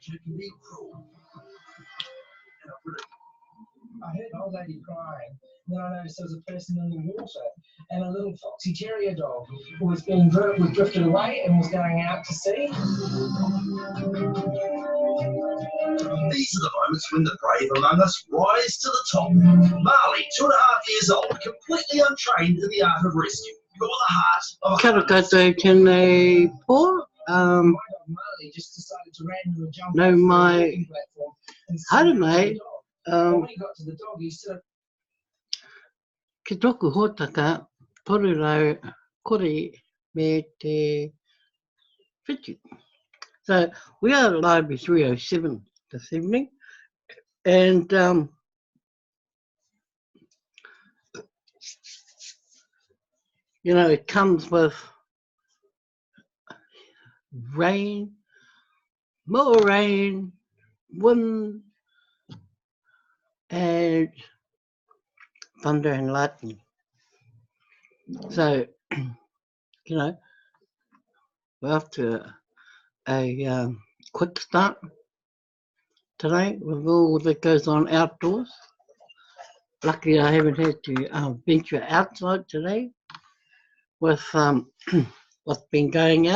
nature can be cruel. I heard an old lady crying, and then I noticed there was a person in the water, and a little foxy terrier dog who was drifted away and was going out to sea. These are the moments when the brave among us rise to the top. Marley, 2.5 years old, completely untrained in the art of rescue, but with the heart of a Kia ora koutou tēnei pō. Marley just decided to randomly jump No, off the my walking platform and haere swim mai, to the dog. But when he got to the dog, he said, ki toku hōtaka, toru rau kore me te whitu. So we are at Library 307 this evening, and you know, it comes with rain, more rain, wind, and thunder and lightning. So, you know, we're off to a quick start today with all that goes on outdoors. Luckily, I haven't had to venture outside today with what's been going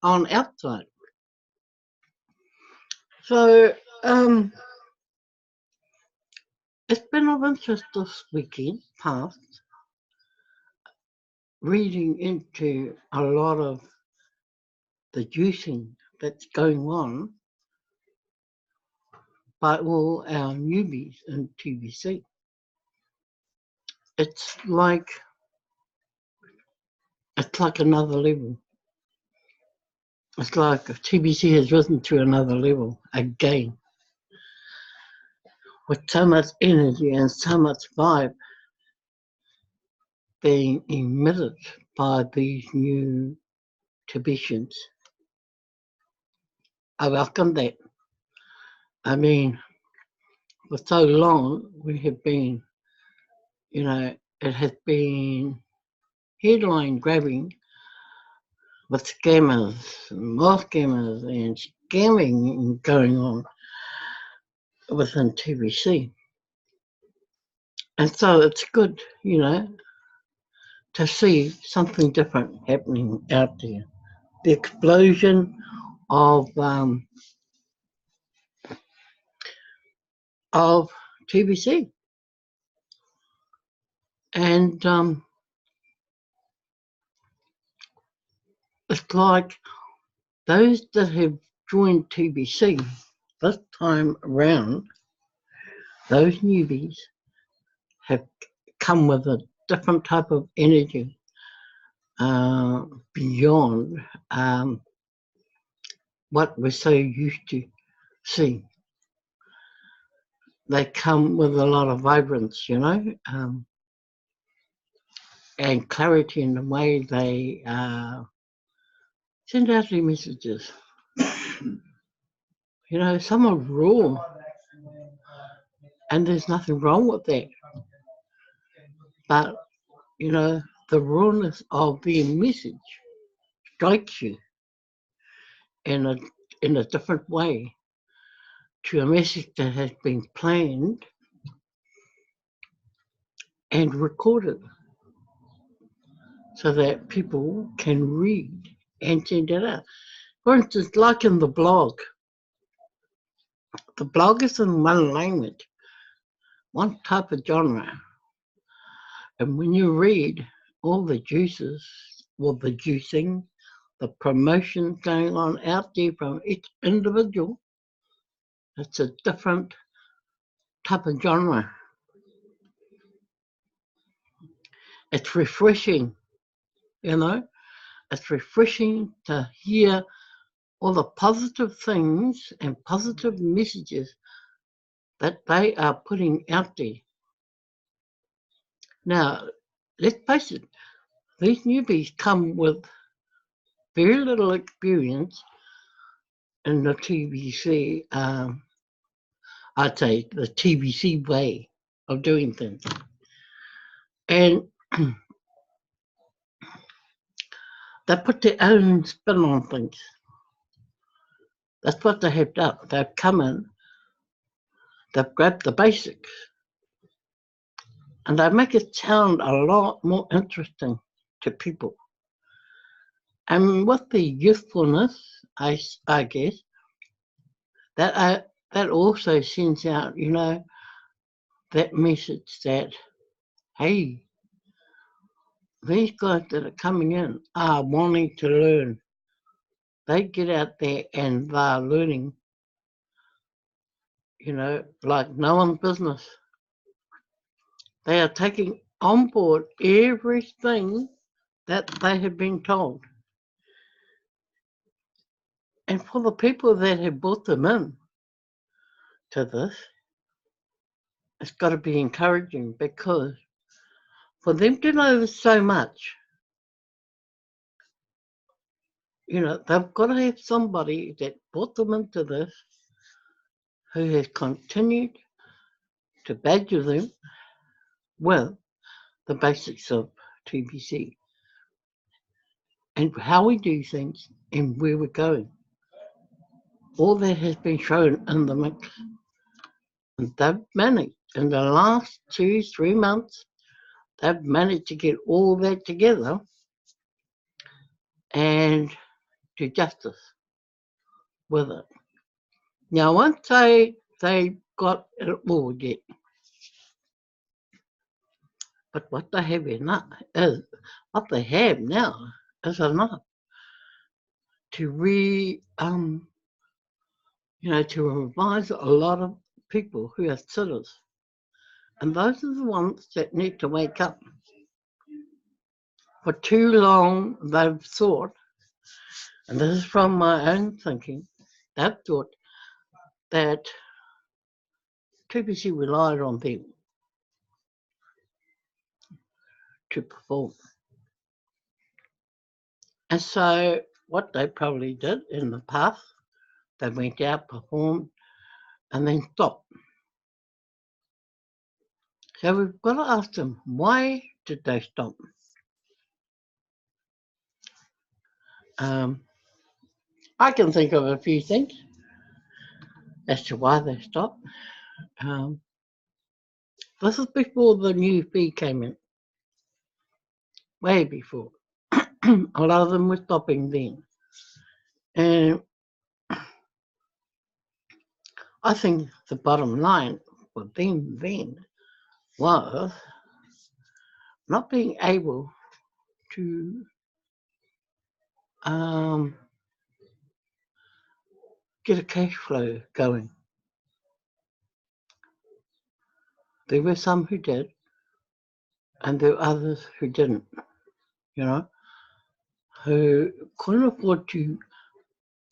on outside. So, it's been of interest this weekend past, reading into a lot of the juicing that's going on by all our newbies in TBC. It's like another level. It's like TBC has risen to another level again, with so much energy and so much vibe being emitted by these new Tibetans. I welcome that. I mean, for so long we have been, you know, it has been headline grabbing with scammers, more scammers and scamming going on within TBC. And so it's good, you know, to see something different happening out there. The explosion of TBC. And it's like those that have joined TBC this time around, those newbies have come with a different type of energy beyond what we're so used to seeing. They come with a lot of vibrance, you know, and clarity in the way they send out their messages. You know, some are raw, and there's nothing wrong with that. But, you know, the rawness of their message strikes you in a different way to a message that has been planned and recorded so that people can read and send it out. For instance, like in the blog is in one language, one type of genre. And when you read all the juices, or the juicing, the promotion going on out there from each individual, it's a different type of genre. It's refreshing, you know. It's refreshing to hear all the positive things and positive messages that they are putting out there. Now, let's face it, these newbies come with very little experience in the TBC, I'd say the TBC way of doing things. And they put their own spin on things. That's what they have done. They've come in, they've grabbed the basics, and they make it sound a lot more interesting to people. And with the youthfulness, I guess, that also sends out, that message that, hey, these guys that are coming in are wanting to learn. They get out there and they're learning, like no one's business. They are taking on board everything that they have been told. And for the people that have brought them in to this, it's got to be encouraging, because for them to know so much, they've got to have somebody that brought them into this who has continued to badger them with the basics of TBC and how we do things and where we're going. All that has been shown in the mix. And they've managed, in the last 2-3 months, they've managed to get all that together and do justice with it. Now, once they got it all yet, but what they have now is enough to to revise a lot of people who are sitters. And those are the ones that need to wake up. For too long, they've thought, and this is from my own thinking, they've thought that TBC relied on them to perform. And so what they probably did in the past, they went out, performed, and then stopped. So we've got to ask them, why did they stop? I can think of a few things as to why they stopped. This is before the new fee came in, way before. A lot of them were stopping then. And I think the bottom line for them then was not being able to get a cash flow going. There were some who did, and there were others who didn't, who couldn't afford to,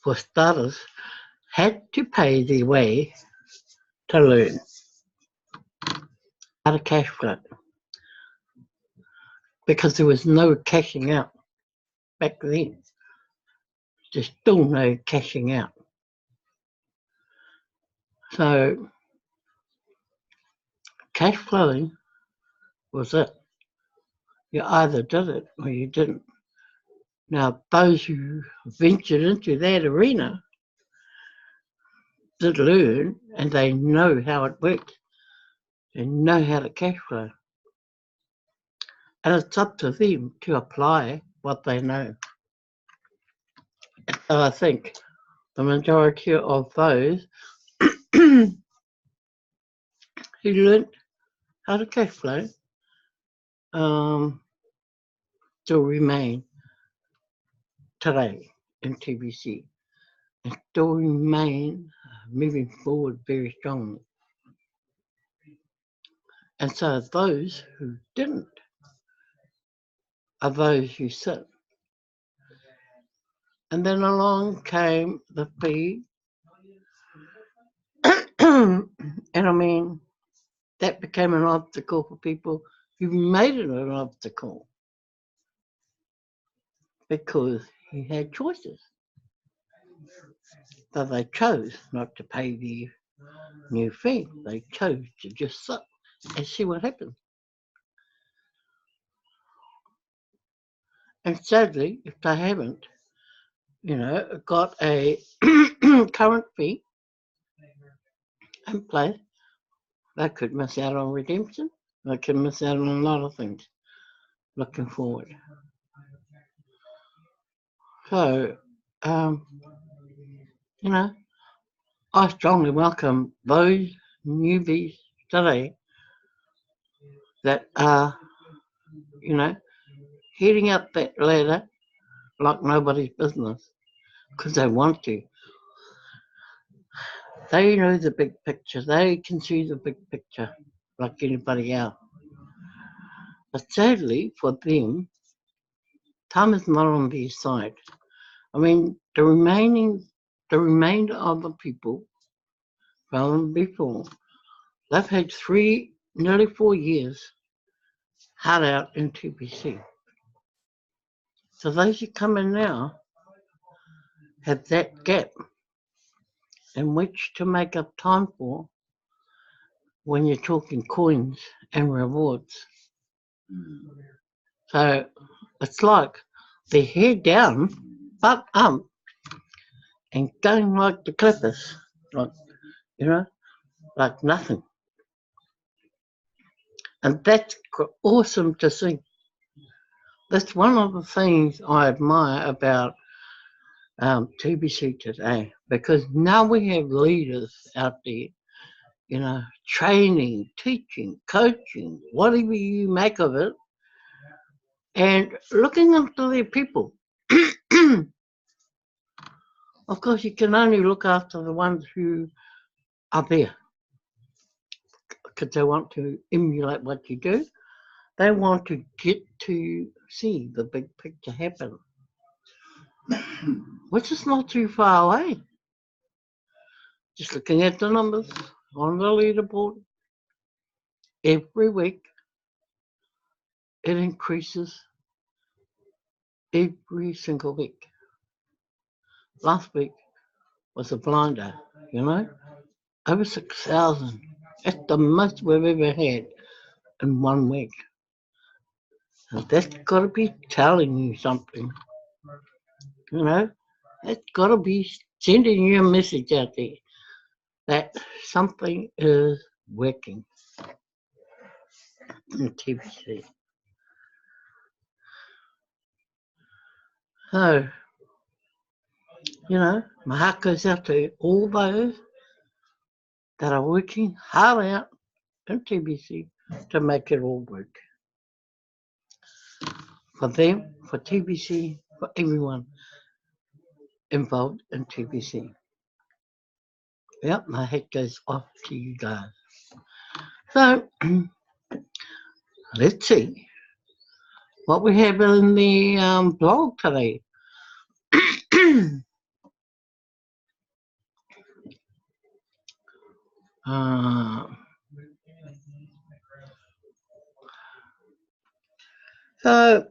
for starters, had to pay their way to learn how to cash flow, because there was no cashing out back then. There's still no cashing out. So cash flowing was it. You either did it or you didn't. Now, those who ventured into that arena did learn, and they know how it works. They know how to cash flow. And it's up to them to apply what they know. And I think the majority of those who learned how to cash flow still remain today in TBC and still remain moving forward very strongly. And so those who didn't are those who sit. And then along came the fee. And I mean, that became an obstacle for people who made it an obstacle because he had choices. So they chose not to pay the new fee. They chose to just sit and see what happens. And sadly, if they haven't, got a current fee in place, they could miss out on redemption. They could miss out on a lot of things looking forward. So, I strongly welcome those newbies today that are, heading up that ladder like nobody's business because they want to. They know the big picture. They can see the big picture like anybody else. But sadly for them, time is not on their side. I mean, the remainder of the people from before, they've had nearly 4 years hard out in TBC. So those who come in now have that gap in which to make up time for when you're talking coins and rewards. So it's like they're head down, but up, and going like the clippers, like nothing. And that's awesome to see. That's one of the things I admire about TBC today, because now we have leaders out there, training, teaching, coaching, whatever you make of it, and looking after their people. Of course, you can only look after the ones who are there because they want to emulate what you do. They want to get to see the big picture happen, which is not too far away. Just looking at the numbers on the leaderboard, every week it increases every single week. Last week was a blinder, over 6,000. That's the most we've ever had in 1 week. And that's got to be telling you something. That's got to be sending you a message out there that something is working in TBC. So, my heart goes out to all those that are working hard out in TBC to make it all work. For them, for TBC, for everyone involved in TBC. Yep, my head goes off to you guys. So, let's see what we have in the blog today. So,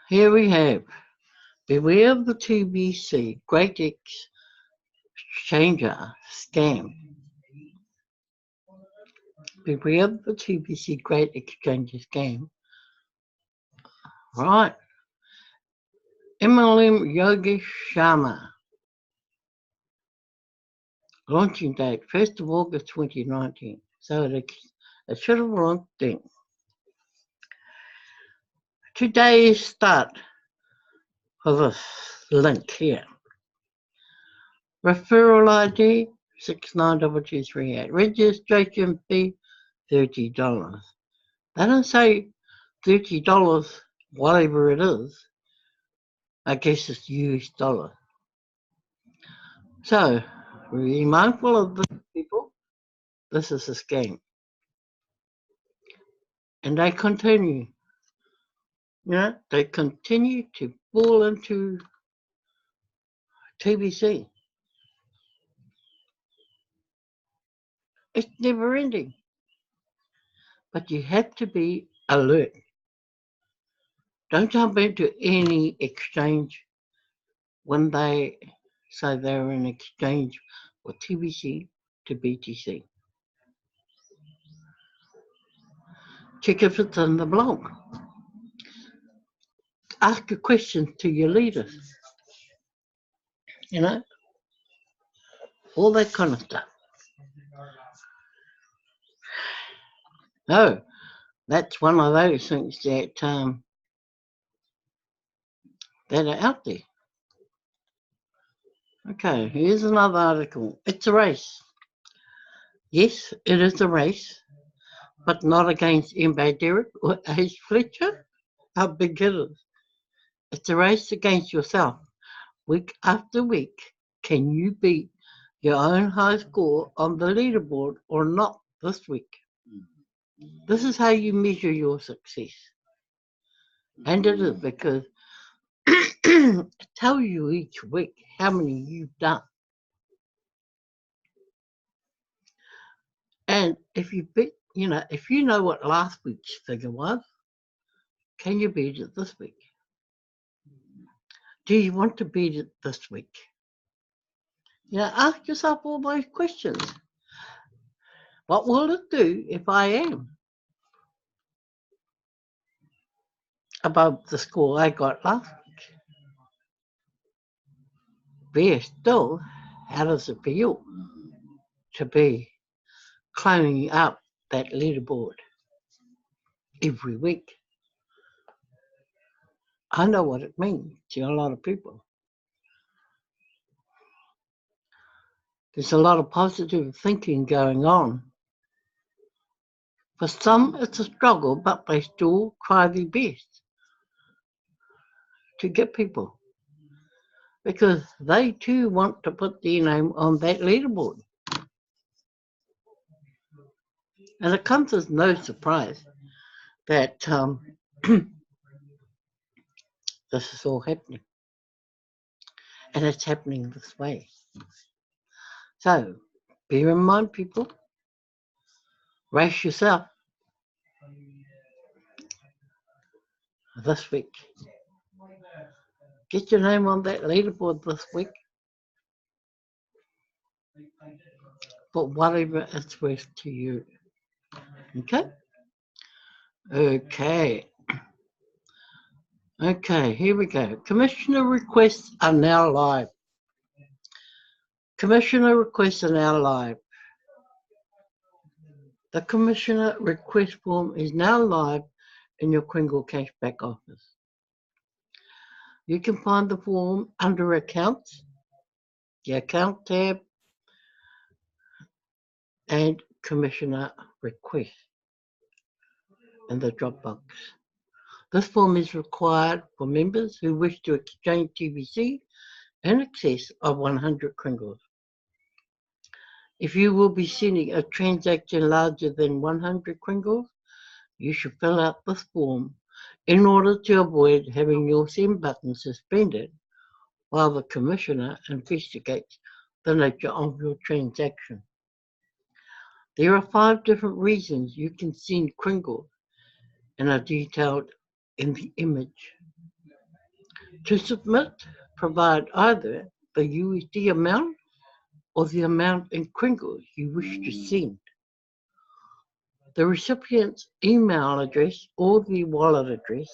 here we have, beware of the TBC Great Exchanger scam. Beware of the TBC Great Exchanger scam. Right. MLM Yogesh Sharma. Launching date 1st of August 2019. So it should have launched then. Today's start for this link here. Referral ID 692238. Registration fee $30. They don't say $30, whatever it is. I guess it's US dollar. So, be mindful of this, people. This is a scam. And they continue. They continue to fall into TBC. It's never ending. But you have to be alert. Don't jump into any exchange when they say they're in exchange for TBC to BTC. Check if it's in the blog. ask a question to your leaders, you know, all that kind of stuff. No, that's one of those things that are out there. Okay, here's another article. It's a race. Yes, it is a race, but not against Mbappe Derek or Ace Fletcher. How big it is. It's a race against yourself. Week after week, can you beat your own high score on the leaderboard or not this week? This is how you measure your success. And it is because I tell you each week how many you've done. And if you beat, if you know what last week's figure was, can you beat it this week? Do you want to beat it this week? Ask yourself all those questions. What will it do if I am above the score I got last week? Better still, how does it feel to be climbing up that leaderboard every week? I know what it means to a lot of people. There's a lot of positive thinking going on. For some, it's a struggle, but they still try their best to get people because they too want to put their name on that leaderboard. And it comes as no surprise that this is all happening. And it's happening this way. So, bear in mind, people, race yourself this week. Get your name on that leaderboard this week. But whatever it's worth to you. Okay? Okay, here we go. Commissioner requests are now live. Commissioner requests are now live. The Commissioner request form is now live in your Kringle Cashback office. You can find the form under Accounts, the Account tab, and Commissioner Request in the drop box. This form is required for members who wish to exchange TBC in excess of 100 Kringles. If you will be sending a transaction larger than 100 Kringles, you should fill out this form in order to avoid having your send button suspended while the Commissioner investigates the nature of your transaction. There are 5 different reasons you can send Kringles and are detailed in the image. To submit, provide either the USD amount or the amount in Kringles you wish to send, the recipient's email address or the wallet address,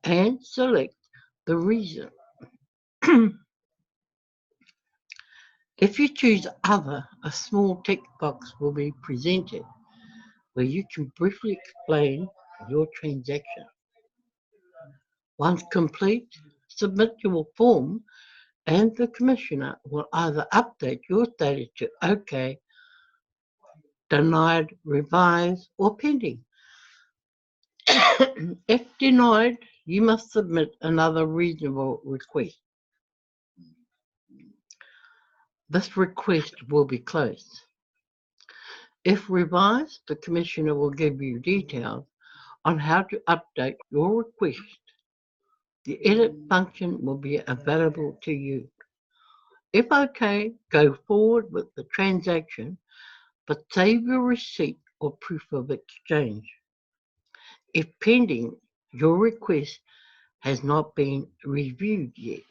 and select the reason. If you choose Other, a small text box will be presented where you can briefly explain your transaction. Once complete, submit your form and the Commissioner will either update your status to OK, denied, revised, or pending. If denied, you must submit another reasonable request. This request will be closed. If revised, the Commissioner will give you details on how to update your request. The edit function will be available to you. If OK, go forward with the transaction, but save your receipt or proof of exchange. If pending, your request has not been reviewed yet.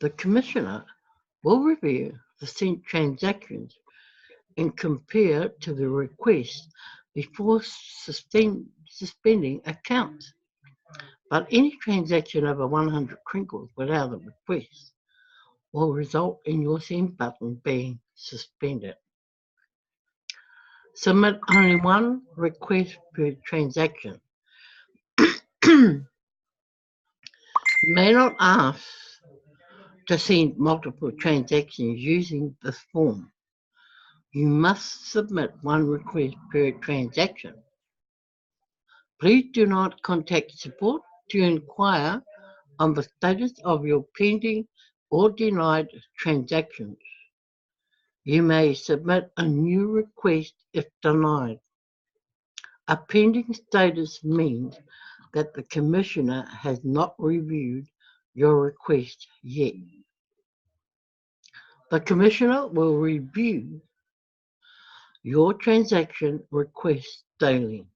The Commissioner will review the sent transactions and compare to the request before suspending accounts. But any transaction over 100 crinkles without a request will result in your send button being suspended. Submit only one request per transaction. You may not ask to send multiple transactions using this form. You must submit one request per transaction. Please do not contact support to inquire on the status of your pending or denied transactions. You may submit a new request if denied. A pending status means that the Commissioner has not reviewed your request yet. The Commissioner will review your transaction request daily.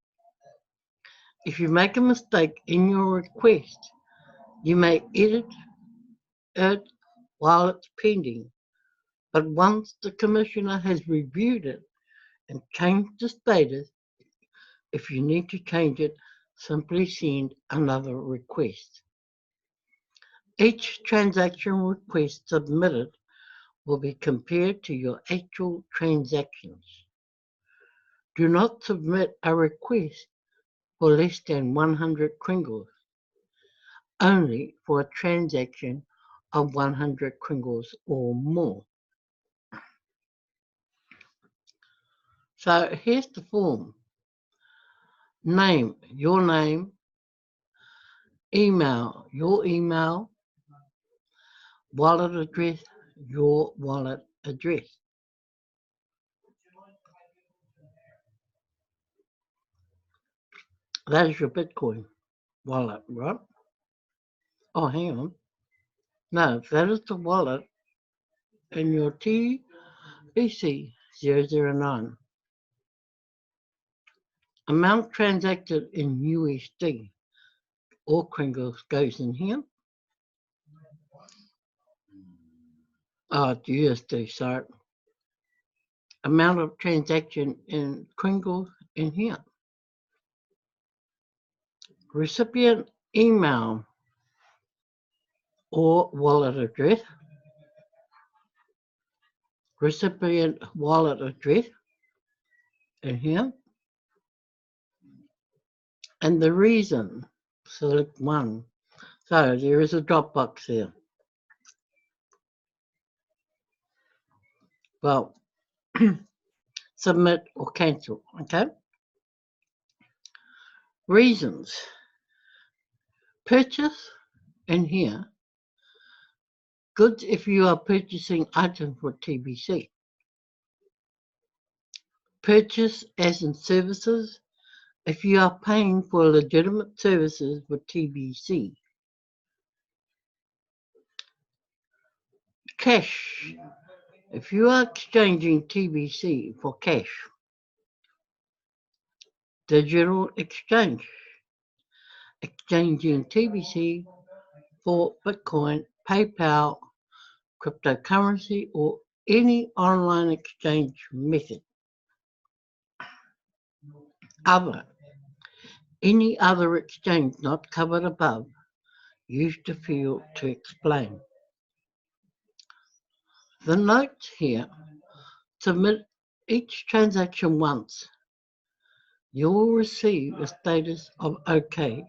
If you make a mistake in your request, you may edit it while it's pending. But once the Commissioner has reviewed it and changed the status, if you need to change it, simply send another request. Each transaction request submitted will be compared to your actual transactions. Do not submit a request for less than 100 kringles, only for a transaction of 100 kringles or more. So here's the form. Name, your name. Email, your email. Wallet address, your wallet address. That is your Bitcoin wallet, right? Oh, hang on. No, that is the wallet in your TBC009. Amount transacted in USD. All kringles goes in here. Oh, USD, sorry. Amount of transaction in kringles in here. Recipient email or wallet address. Recipient wallet address in here. And the reason, select one. So there is a drop box here. Well, submit or cancel, okay? Reasons. Purchase in here. Goods if you are purchasing items for TBC. Purchase as in services if you are paying for legitimate services for TBC. Cash if you are exchanging TBC for cash. Digital exchange. Exchanging TBC for Bitcoin, PayPal, cryptocurrency, or any online exchange method. Other. Any other exchange not covered above. Use the field to explain. The notes here. Submit each transaction once. You will receive a status of OK,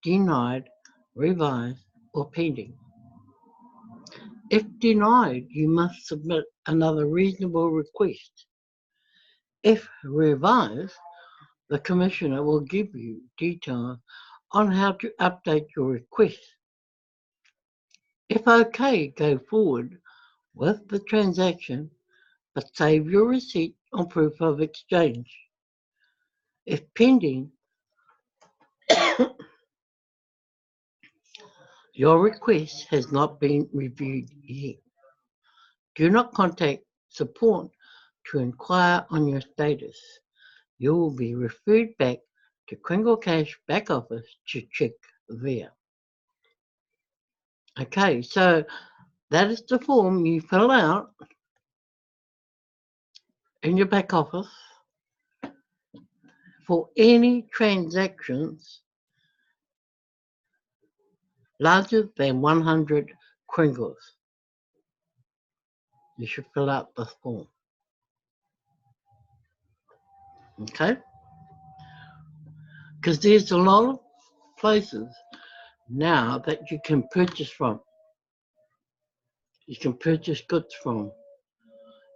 denied, revised, or pending. If denied, you must submit another reasonable request. If revised, the Commissioner will give you details on how to update your request. If OK, go forward with the transaction, but save your receipt on proof of exchange. If pending, your request has not been reviewed yet. Do not contact support to inquire on your status. You will be referred back to Kringle Cash back office to check there. Okay, so that is the form you fill out in your back office. for any transactions larger than 100 kringles. You should fill out this form. Okay? Because there's a lot of places now that you can purchase from. You can purchase goods from.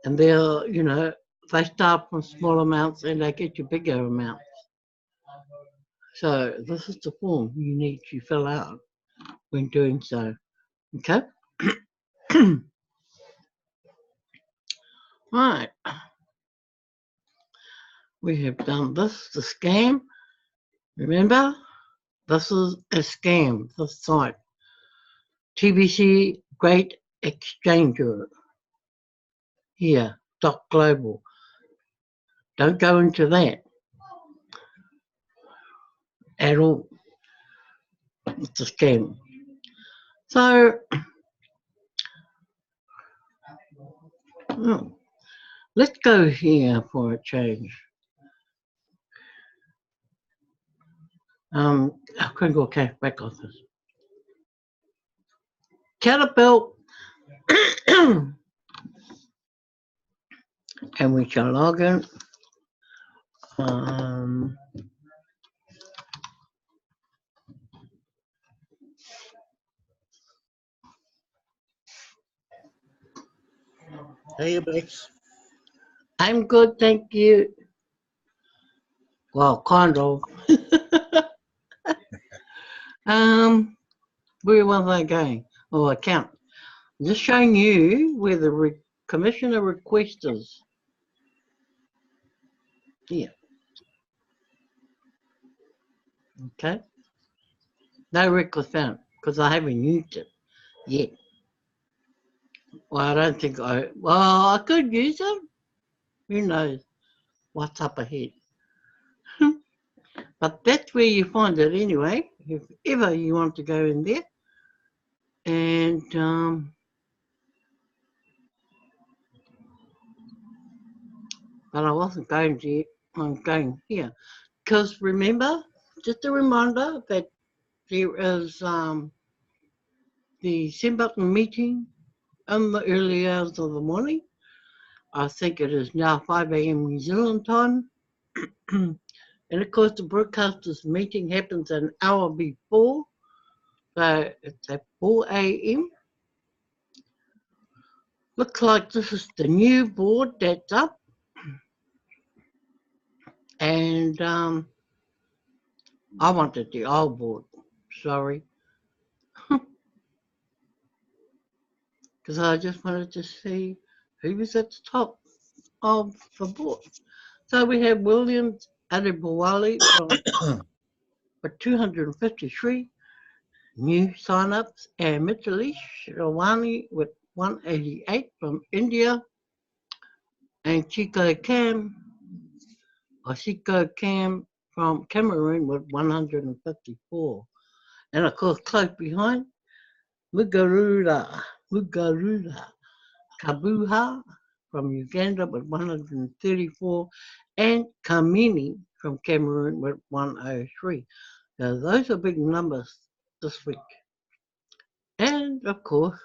And they'll, you know, they start from small amounts and they get you bigger amounts. So this is the form you need to fill out when doing so. Okay? Right. We have done this, the scam. Remember, this is a scam, this site. TBC Great Exchanger. Here, .global. Don't go into that at all. It's a scam. So, let's go here for a change. Kringle Cash back office. Caterpillar. And we shall log in. Hey, Bex. I'm good, thank you. Well, kind of. Where was I going? Oh, account. I'm just showing you where the commissioner request is. Here. Okay. No record found because I haven't used it yet. Well, I don't think I could use it. Who knows what's up ahead. But that's where you find it anyway, if ever you want to go in there. And but I wasn't going to, I'm going here. Because remember, just a reminder that there is the send button meeting in the early hours of the morning. I think it is now 5 a.m. New Zealand time. And of course, the broadcasters meeting happens an hour before. So it's at 4 a.m. Looks like this is the new board that's up. And I wanted the old board, sorry. Because I just wanted to see who was at the top of the board. So we have Williams Adibawali for 253 new sign-ups, and Mitchell Rawani with 188 from India, and Chico Cam from Cameroon with 154. And of course, close behind, Mugarura Kabuha from Uganda with 134, and Kamini from Cameroon with 103. Now those are big numbers this week. And of course,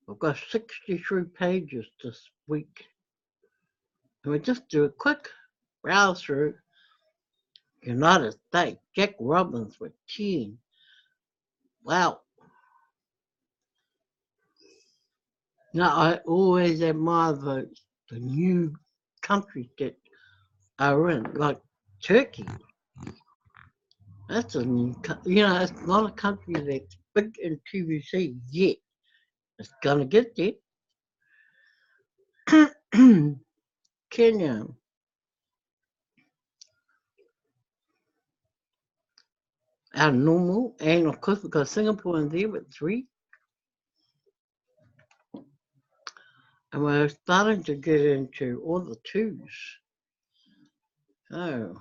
I've got 63 pages this week. And we just do a quick browse through. United States, Jack Robbins with 10. Wow. Now, I always admire the new countries that are in, like Turkey. That's a new, it's not a country that's big in TVC yet. It's going to get there. Kenya. Our normal, and of course we've got Singapore in there with 3. And we're starting to get into all the 2s. So,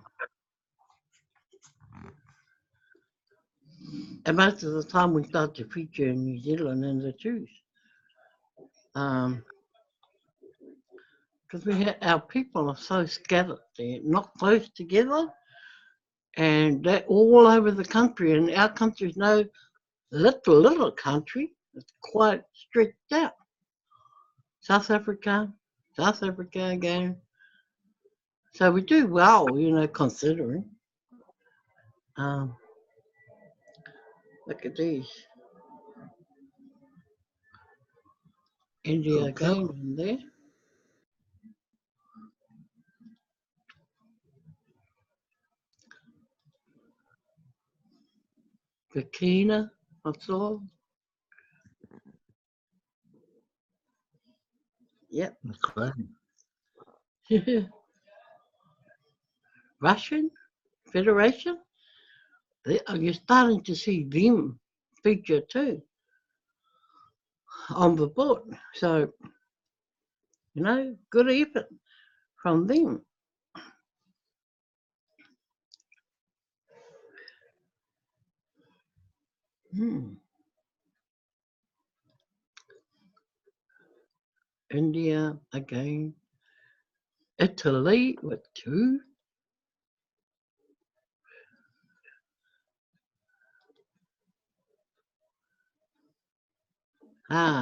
and most of the time we start to feature in New Zealand in the 2s. because our people are so scattered. They're not close together, and they're all over the country. And our country's no little country. It's quite stretched out. South Africa again. So we do well, considering. Look at these. India again in there. Burkina, that's all. Yep. Okay. Russian Federation. You're starting to see them feature too on the board. So, good effort from them. India again. Italy with 2.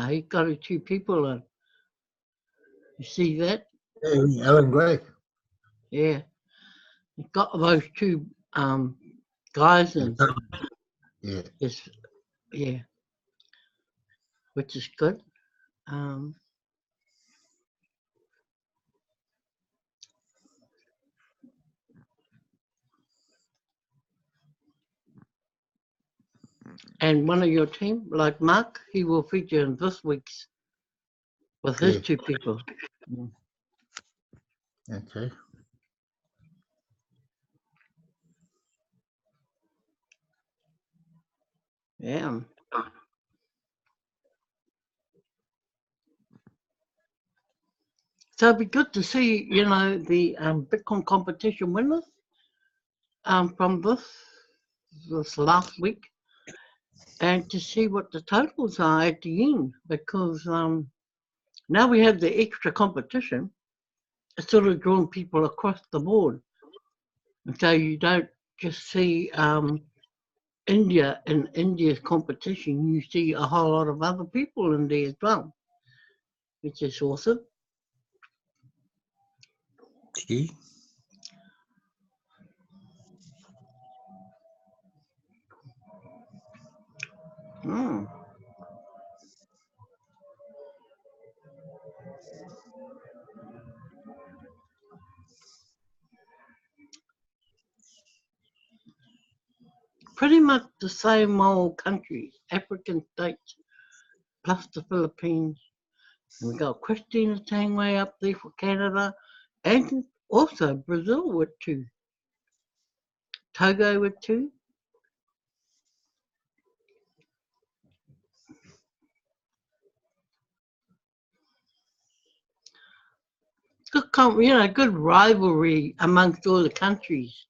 He got 2 people in. You see that? Yeah, Alan Gray. Yeah. He got those 2 guys in. Yeah. Yeah. Which is good. And one of your team, like Mark, he will feature in this week's with his 2 people. Okay. Yeah. So it'd be good to see, the Bitcoin competition winners from this last week, and to see what the totals are at the end, because now we have the extra competition. It's sort of drawn people across the board, and so you don't just see India in India's competition. You see a whole lot of other people in there as well, which is awesome. Okay. Pretty much the same old countries, African states, plus the Philippines. And we got Christina Tangway up there for Canada, and also Brazil with 2. Togo with 2. Good rivalry amongst all the countries.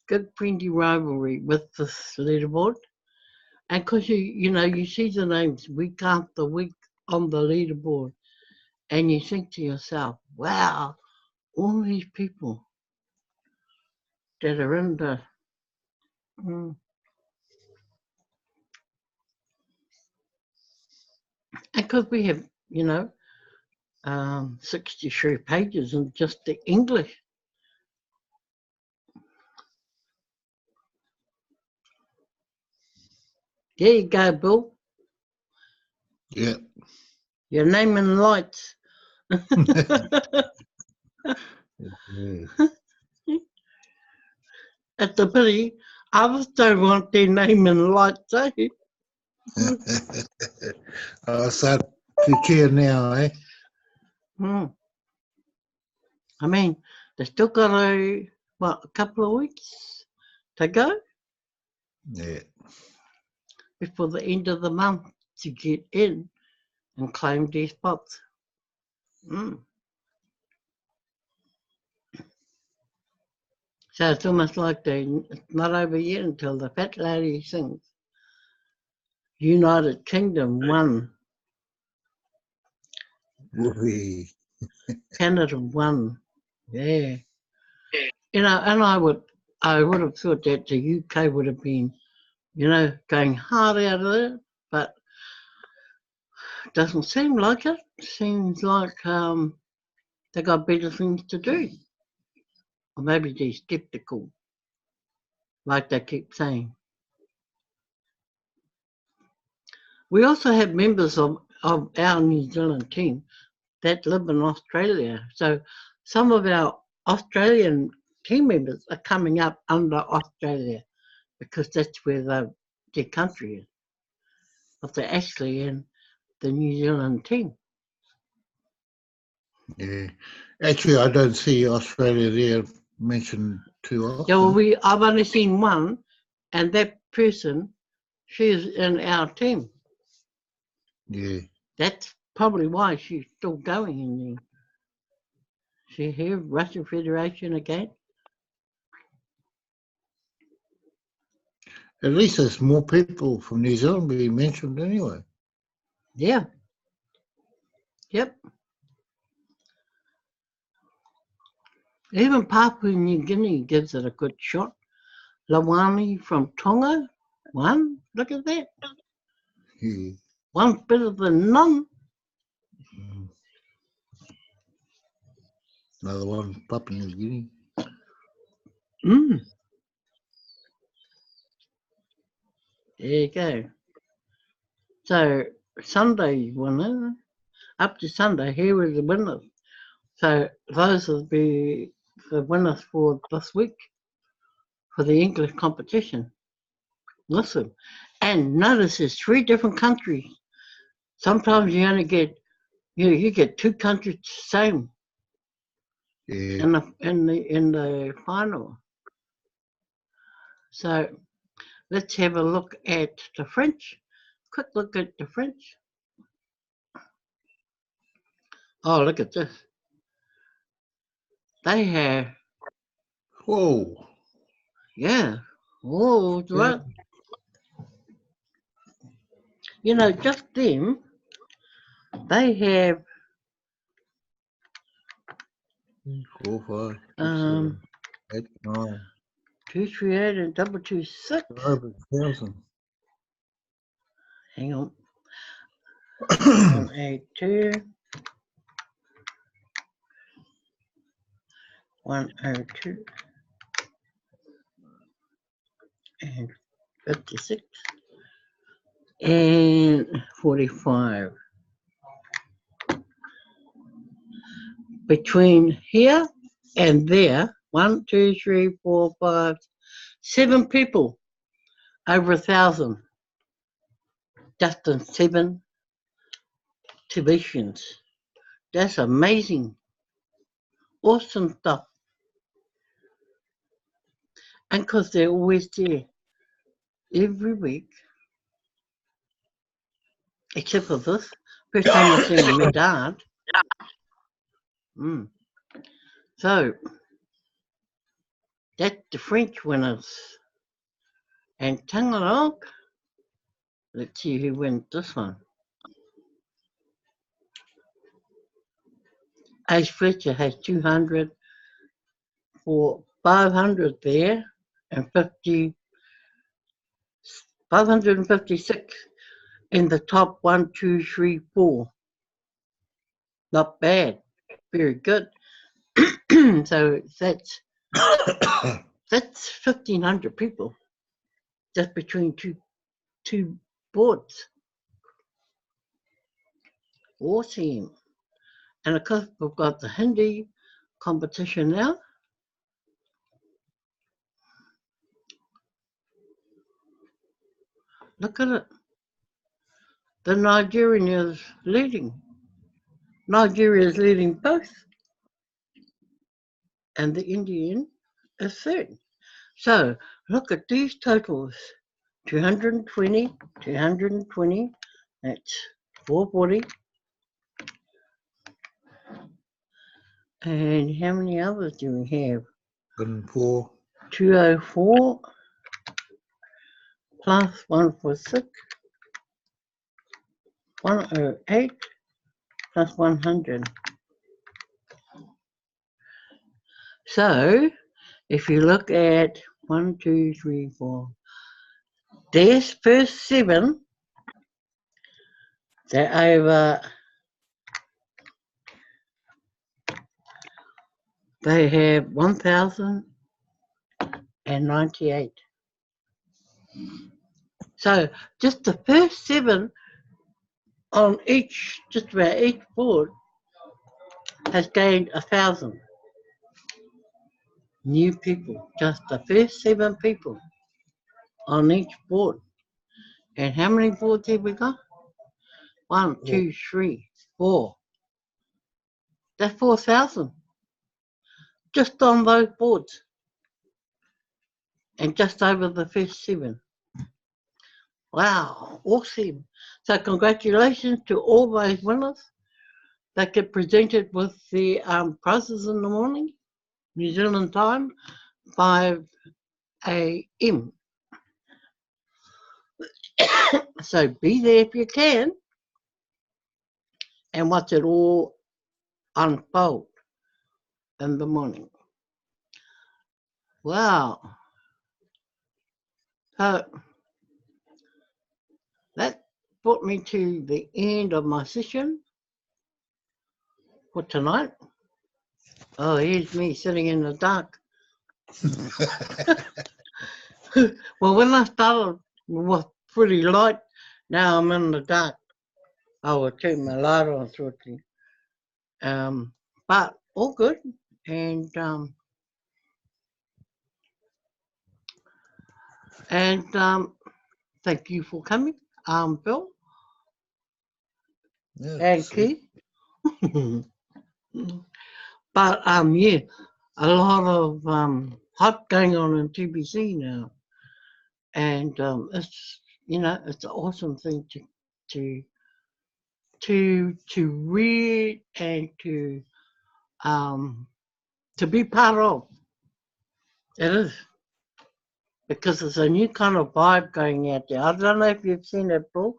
Good friendly rivalry with this leaderboard. And because you see the names week after week on the leaderboard, and you think to yourself, wow, all these people that are in the and because we have 63 pages in just the English. There you go, Bill. Yeah. Your name in lights. It's a pity. Others don't want their name in lights, eh? I'll start to care now, eh? I mean, they still got a couple of weeks to go. Yeah. Before the end of the month to get in and claim their spots. So it's almost like it's not over yet until the fat lady sings. United Kingdom won. Whee. Canada won. Yeah. You know, and I would have thought that the UK would have been, you know, going hard out of it, but it doesn't seem like it. Seems like they got better things to do. Or maybe they're skeptical, like they keep saying. We also have members of our New Zealand team that live in Australia. So some of our Australian team members are coming up under Australia because that's where their country is. But they're actually in the New Zealand team. Yeah. Actually, I don't see Australia there mentioned too often. Yeah, well, I've only seen one, and that person, she's in our team. Yeah. That's probably why she's still going in there. See here, Russian Federation again. At least there's more people from New Zealand being mentioned anyway. Yeah. Yep. Even Papua New Guinea gives it a good shot. Lawani from Tonga, one. Look at that. Yeah. One's better than none. Another one, Papua New Guinea. Mm. There you go. So Sunday winner, up to Sunday, here are the winners. So those will be the winners for this week for the English competition. Listen, and notice there's 3 different countries. Sometimes you only get, you get 2 countries the same Yeah. in the final. So let's have a look at the French. Quick look at the French. Oh, look at this. They have, Whoa. yeah. Oh, right. You know, just them, they have 4, 5, 6, 7, 8, 9. 238 and 226. Over 1,000. Hang on. 182. 102. And 56. And 45. Between here and there, 1, 2, 3, 4, 5, 7 people over 1,000. Just in 7 divisions. That's amazing. Awesome stuff. And because they're always there every week, except for this. First time I've seen a medard. So, that's the French winners. And Tangalog, let's see who wins this one. Ace Fletcher has 200 for 500 there and 556 in the top 1, 2, 3, 4. Not bad. Very good. So that's 1,500 people just between two boards. Awesome. And of course, we've got the Hindi competition now. Look at it. The Nigerian is leading. Nigeria is leading both. And the Indian is third. So look at these totals. 220, 220, that's 440. And how many others do we have? 104. 204 plus 146, 108 plus 100. So if you look at 1, 2, 3, 4, there's first 7, they're over, they have 1,098. So just the first 7 on each, just about each board has gained 1,000 new people. Just the first 7 people on each board. And how many boards have we got? 1, 2, 3, 4. That's 4,000 just on those boards, and just over the first 7. Wow, awesome! So congratulations to all those winners that get presented with the prizes in the morning, New Zealand time, 5 a.m. So be there if you can and watch it all unfold in the morning. Wow. So that brought me to the end of my session for tonight. Oh, here's me sitting in the dark. Well, when I started, it was pretty light. Now I'm in the dark. I will turn my light on shortly. But all good. And thank you for coming, Bill and Keith. But yeah, a lot of hype going on in TBC now, and it's it's an awesome thing to read and to be part of. It is, because it's a new kind of vibe going out there. I don't know if you've seen it, Paul,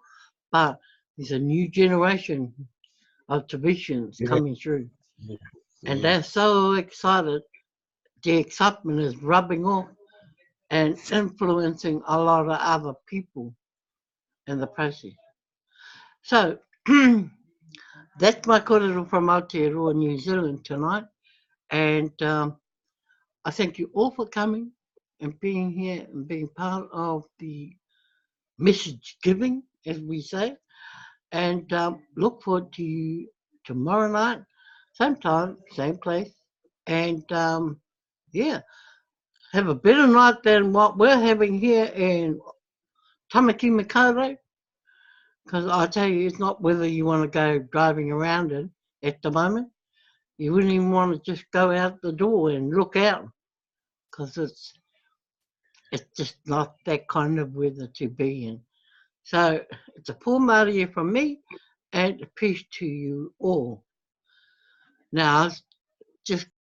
but there's a new generation of Tibetan coming through, and they're so excited. The excitement is rubbing off and influencing a lot of other people in the process. So that's my kōrero from Aotearoa, New Zealand tonight, and I thank you all for coming and being here and being part of the message giving, as we say, and look forward to you tomorrow night, same time, same place, and yeah, have a better night than what we're having here in Tamaki Makaurau, because I tell you, it's not whether you want to go driving around it at the moment. You wouldn't even want to just go out the door and look out, because it's just not that kind of weather to be in. So it's a poor Māori from me, and peace to you all. Now, just